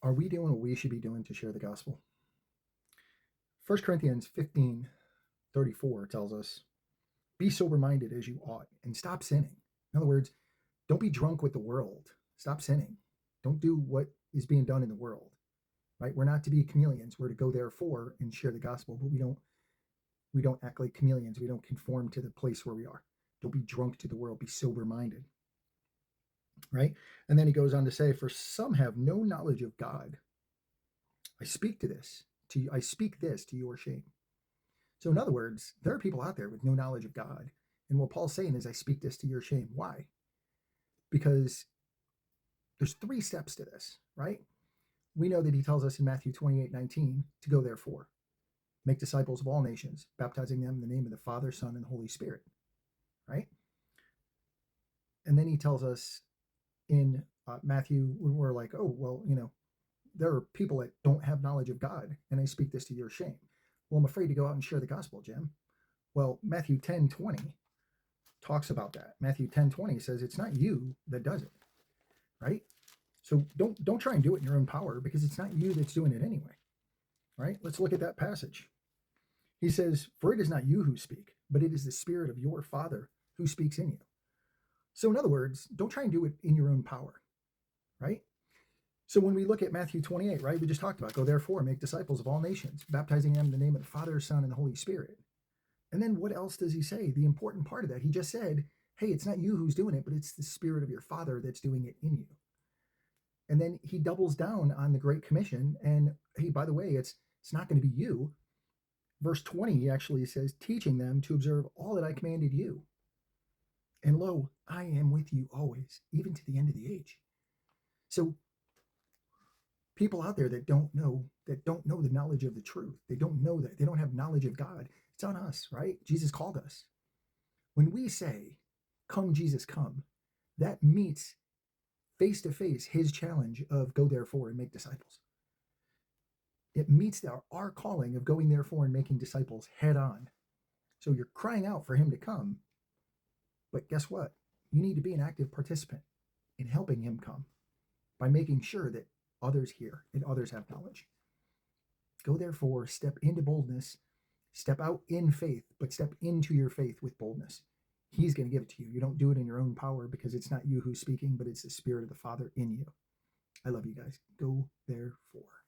Are we doing what we should be doing to share the gospel? 1 Corinthians 15:34 tells us, be sober minded as you ought and stop sinning. In other words, don't be drunk with the world. Stop sinning. Don't do what is being done in the world. Right? We're not to be chameleons. We're to go therefore and share the gospel, but we don't act like chameleons. We don't conform to the place where we are. Don't be drunk to the world. Be sober minded. Right? And then he goes on to say, for some have no knowledge of God. I speak this to your shame. So in other words, there are people out there with no knowledge of God. And what Paul's saying is, I speak this to your shame. Why? Because there's three steps to this, right? We know that he tells us in Matthew 28:19 to go therefore, make disciples of all nations, baptizing them in the name of the Father, Son, and Holy Spirit, right? And then he tells us in Matthew, when we're like, oh, well, there are people that don't have knowledge of God, and I speak this to your shame. Well, I'm afraid to go out and share the gospel, Jim. Well, Matthew 10:20 talks about that. Matthew 10:20 says it's not you that does it, right? So don't try and do it in your own power because it's not you that's doing it anyway, right? Let's look at that passage. He says, for it is not you who speak, but it is the Spirit of your Father who speaks in you. So in other words, don't try and do it in your own power, right? So when we look at Matthew 28, right, we just talked about, go therefore, make disciples of all nations, baptizing them in the name of the Father, Son, and the Holy Spirit. And then what else does he say? The important part of that, he just said, hey, it's not you who's doing it, but it's the Spirit of your Father that's doing it in you. And then he doubles down on the Great Commission. And hey, by the way, it's not going to be you. Verse 20 actually says, teaching them to observe all that I commanded you. And lo, I am with you always, even to the end of the age. So people out there that don't know the knowledge of the truth, they don't know that, they don't have knowledge of God. It's on us, right? Jesus called us. When we say, come, Jesus, come, that meets face to face his challenge of go therefore and make disciples. It meets our calling of going therefore and making disciples head on. So you're crying out for him to come, but guess what? You need to be an active participant in helping him come by making sure that others hear and others have knowledge. Go therefore, step into boldness, step out in faith, but step into your faith with boldness. He's going to give it to you. You don't do it in your own power because it's not you who's speaking, but it's the Spirit of the Father in you. I love you guys. Go therefore.